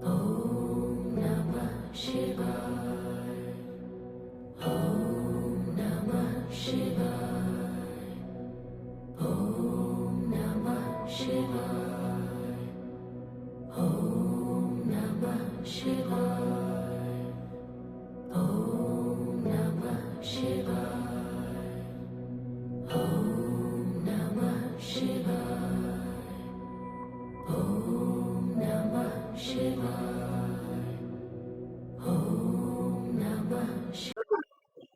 Om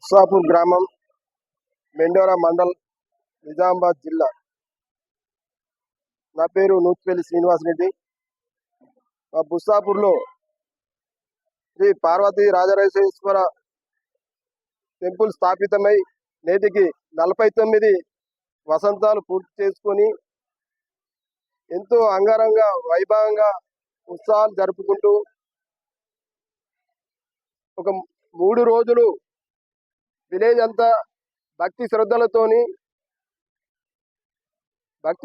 Bussapur గ్రామం, మెండోరా మండల్, నిజామాబాద్ జిల్లా. నా పేరు నూతిపల్లి శ్రీనివాస్ రెడ్డి. మా బుస్సాపూర్లో శ్రీ పార్వతీ రాజరాజేశ్వర టెంపుల్ స్థాపితమై నేటికి 49 వసంతాలు పూర్తి చేసుకొని ఎంతో అంగరంగ వైభవంగా ఉత్సవాలు జరుపుకుంటూ ఒక 3 రోజులు విలేజ్ అంతా భక్తి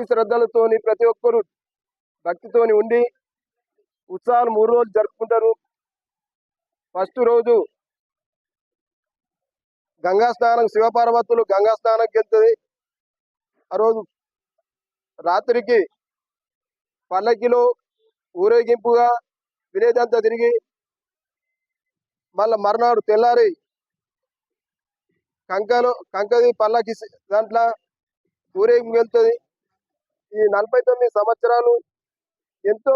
శ్రద్ధలతోని ప్రతి ఒక్కరు భక్తితోని ఉండి ఉత్సవాలు 3 రోజులు జరుపుకుంటారు. ఫస్ట్ రోజు గంగా స్నానం, శివపార్వతులు గంగా స్నానంకి వెళ్తుంది. ఆ రోజు రాత్రికి పల్లకిలో ఊరేగింపుగా విలేజ్ అంతా తిరిగి మళ్ళా మర్నాడు తెల్లారి కంకది పల్లకి దాంట్లో ఊరేగింపు వెళ్తుంది. ఈ 49 సంవత్సరాలు ఎంతో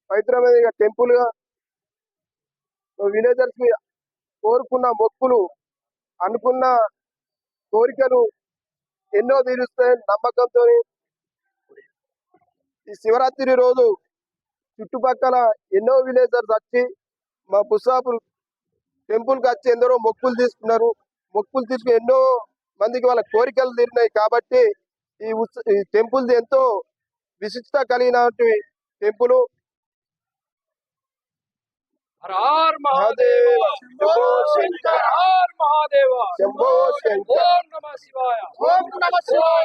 పవిత్రమైన టెంపుల్ గా విలేజర్స్ కి కోరుకున్న మొక్కులు, అనుకున్న కోరికలు ఎన్నో తీరుస్తాయి నమ్మకంతో. ఈ శివరాత్రి రోజు చుట్టుపక్కల ఎన్నో విలేజర్స్ వచ్చి మా బుస్సాపూర్ టెంపుల్ కి వచ్చి ఎందరో మొక్కులు తీసుకున్నారు. మొక్కులు తీసుకుని ఎన్నో మందికి వాళ్ళ కోరికలు తీరినాయి. కాబట్టి ఈ టెంపుల్ ఎంతో విశిష్టత కలిగినటువంటి టెంపుల్. హర హర మహాదేవ, శంభో శంకర, హర మహాదేవ, శంభో శంకర. ఓం నమః శివాయ, ఓం నమః శివాయ,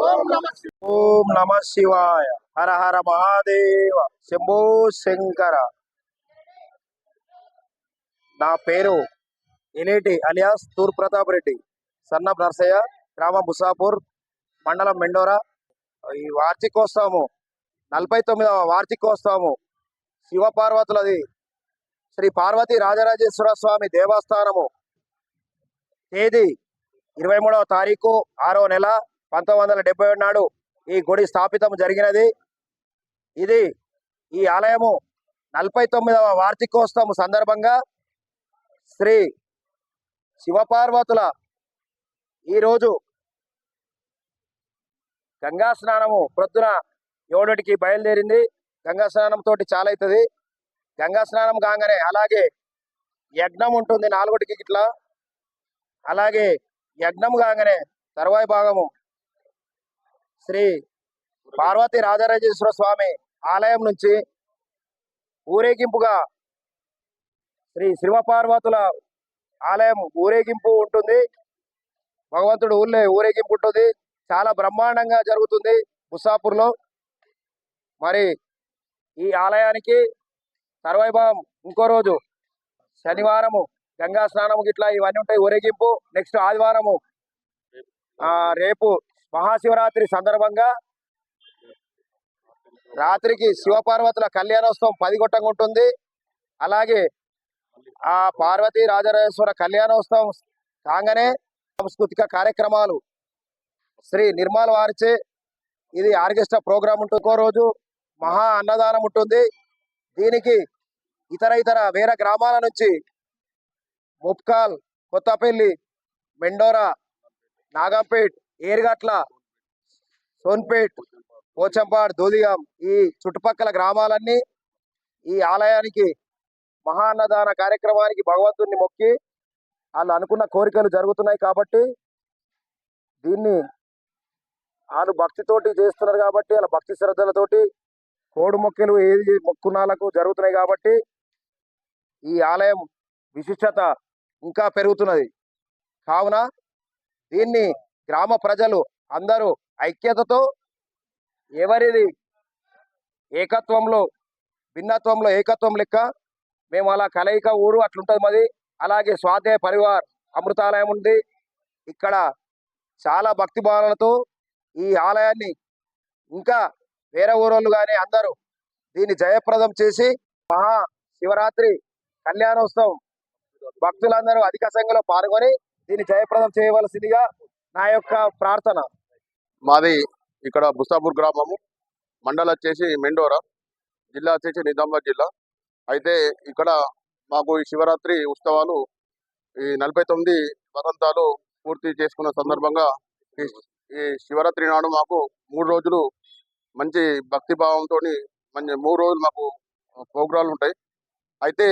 ఓం నమః శివాయ, ఓం నమః శివాయ. హర హర మహాదేవ, శంభో శంకర. నా పేరు ఎనేటి అలియాస్ తూర్ ప్రతాప్ రెడ్డి, సన్న నర్సయ్య, గ్రామ బుస్సాపూర్, మండలం మెండోరా. ఈ వార్షికోత్సవము 49వ వార్షికోత్సవము శివపార్వతులది. శ్రీ పార్వతీ రాజరాజేశ్వర స్వామి దేవస్థానము. తేదీ 23వ తారీఖు 6వ నెల 1977 నాడు ఈ గుడి స్థాపితం జరిగినది. ఇది ఈ ఆలయము 49వ వార్షికోత్సవం సందర్భంగా శ్రీ శివపార్వతుల ఈరోజు గంగా స్నానము ప్రొద్దున 7కి బయలుదేరింది. గంగా స్నానం తోటి చాలా అవుతుంది. గంగా స్నానం కాగానే అలాగే యజ్ఞం ఉంటుంది 4కి ఇట్లా. అలాగే యజ్ఞం కాగానే తర్వాయి భాగము శ్రీ పార్వతీ రాజరాజేశ్వర స్వామి ఆలయం నుంచి ఊరేగింపుగా శ్రీ శివపార్వతుల ఆలయం ఊరేగింపు ఉంటుంది. భగవంతుడు ఊళ్ళో ఊరేగింపు ఉంటుంది. చాలా బ్రహ్మాండంగా జరుగుతుంది బుస్సాపూర్లో. మరి ఈ ఆలయానికి సర్వైభావం ఇంకో రోజు శనివారము గంగా స్నానము గిట్లా ఇవన్నీ ఉంటాయి ఊరేగింపు. నెక్స్ట్ ఆదివారము రేపు మహాశివరాత్రి సందర్భంగా రాత్రికి శివపార్వతుల కళ్యాణోత్సవం 10 గొట్టంగా ఉంటుంది. అలాగే ఆ పార్వతీ రాజరాజేశ్వర కళ్యాణోత్సవం కాగానే సాంస్కృతిక కార్యక్రమాలు శ్రీ నిర్మల్ వారిచే ఇది ఆర్కెస్ట్రా ప్రోగ్రాం ఉంటుంది. ఇంకో రోజు మహా అన్నదానం ఉంటుంది. దీనికి ఇతర వేరే గ్రామాల నుంచి ముప్కాల్, కొత్తపల్లి, మెండోరా, నాగంపేట్, ఏర్గట్ల, సోన్పేట్, పోచంపాడ్, దూదిగాం ఈ చుట్టుపక్కల గ్రామాలన్నీ ఈ ఆలయానికి మహా అన్నదాన కార్యక్రమానికి భగవంతుడిని మొక్కి వాళ్ళు అనుకున్న కోరికలు జరుగుతున్నాయి. కాబట్టి దీన్ని వాళ్ళు భక్తితోటి చేస్తున్నారు. కాబట్టి వాళ్ళ భక్తి శ్రద్ధలతోటి కోడు మొక్కలు ఏది మొక్కునాలకు జరుగుతున్నాయి. కాబట్టి ఈ ఆలయం విశిష్టత ఇంకా పెరుగుతున్నది. కావున దీన్ని గ్రామ ప్రజలు అందరూ ఐక్యతతో ఎవరిది ఏకత్వంలో భిన్నత్వంలో ఏకత్వం లెక్క మేము అలా కలయిక ఊరు అట్లుంటుంది మాది. అలాగే స్వాధ్యాయ పరివార్ అమృతాలయం ఉంది. ఇక్కడ చాలా భక్తి భావనలతో ఈ ఆలయాన్ని ఇంకా వేరే ఊరోళ్ళు కానీ అందరూ దీన్ని జయప్రదం చేసి మహా శివరాత్రి కళ్యాణోత్సవం భక్తులందరూ అధిక సంఖ్యలో పాల్గొని దీన్ని జయప్రదం చేయవలసిందిగా నా యొక్క ప్రార్థన. మాది ఇక్కడ బుసాపూర్ గ్రామము, మండలం వచ్చేసి మెండోరా, జిల్లా వచ్చేసి నిజామాబాద్ జిల్లా. అయితే ఇక్కడ మాకు ఈ శివరాత్రి ఉత్సవాలు ఈ 49 వసంతాలు పూర్తి చేసుకున్న సందర్భంగా ఈ శివరాత్రి నాడు మాకు 3 రోజులు మంచి భక్తి భావంతో మంచి 3 రోజులు మాకు ప్రోగ్రాంలు ఉంటాయి. అయితే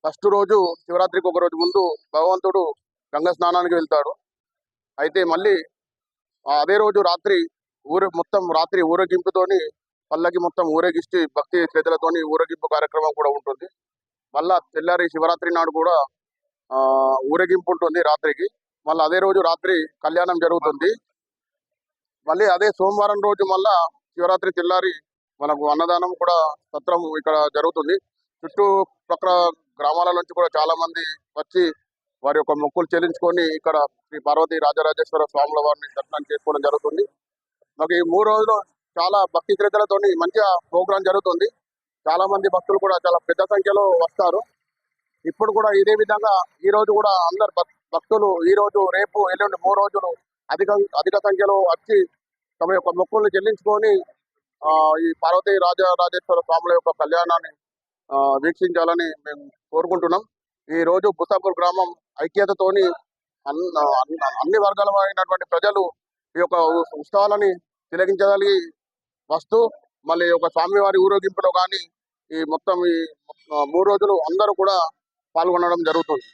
ఫస్ట్ రోజు శివరాత్రికి ఒక రోజు ముందు భగవంతుడు గంగా స్నానానికి వెళ్తాడు. అయితే మళ్ళీ అదే రోజు రాత్రి మొత్తం రాత్రి ఊరేగింపుతోని పల్లకి మొత్తం ఊరేగిస్తే భక్తి శ్రద్ధలతోని ఊరేగింపు కార్యక్రమం కూడా ఉంటుంది. మళ్ళా తెల్లారి శివరాత్రి నాడు కూడా ఊరేగింపు ఉంటుంది రాత్రికి. మళ్ళీ అదే రోజు రాత్రి కళ్యాణం జరుగుతుంది. మళ్ళీ అదే సోమవారం రోజు మళ్ళా శివరాత్రి తెల్లారి మనకు అన్నదానం కూడా సత్రం ఇక్కడ జరుగుతుంది. చుట్టుపక్కల గ్రామాల నుంచి కూడా చాలా మంది వచ్చి వారి యొక్క మొక్కులు చెల్లించుకొని ఇక్కడ శ్రీ పార్వతీ రాజరాజేశ్వర స్వాముల వారిని దర్శనం చేసుకోవడం జరుగుతుంది. మాకు ఈ 3 రోజులు చాలా భక్తి శ్రద్ధలతో మంచిగా ప్రోగ్రాం జరుగుతుంది. చాలా మంది భక్తులు కూడా చాలా పెద్ద సంఖ్యలో వస్తారు. ఇప్పుడు కూడా ఇదే విధంగా ఈ రోజు కూడా అందరు భక్తులు ఈ రోజు రేపు ఎల్లుండి 3 రోజులు అధిక సంఖ్యలో వచ్చి తమ యొక్క మొక్కుల్ని చెల్లించుకొని ఈ పార్వతీ రాజరాజేశ్వర స్వాముల యొక్క కళ్యాణాన్ని వీక్షించాలని మేము కోరుకుంటున్నాం. ఈ రోజు బుసాపూర్ గ్రామం ఐక్యతతోని అన్ని వర్గాల అయినటువంటి ప్రజలు ఈ యొక్క ఉత్సవాలని తిలకించగలిగి వస్తూ మళ్ళీ ఒక స్వామివారి ఊరేగింపులో కానీ ఈ మొత్తం ఈ 3 రోజులు అందరూ కూడా పాల్గొనడం జరుగుతుంది.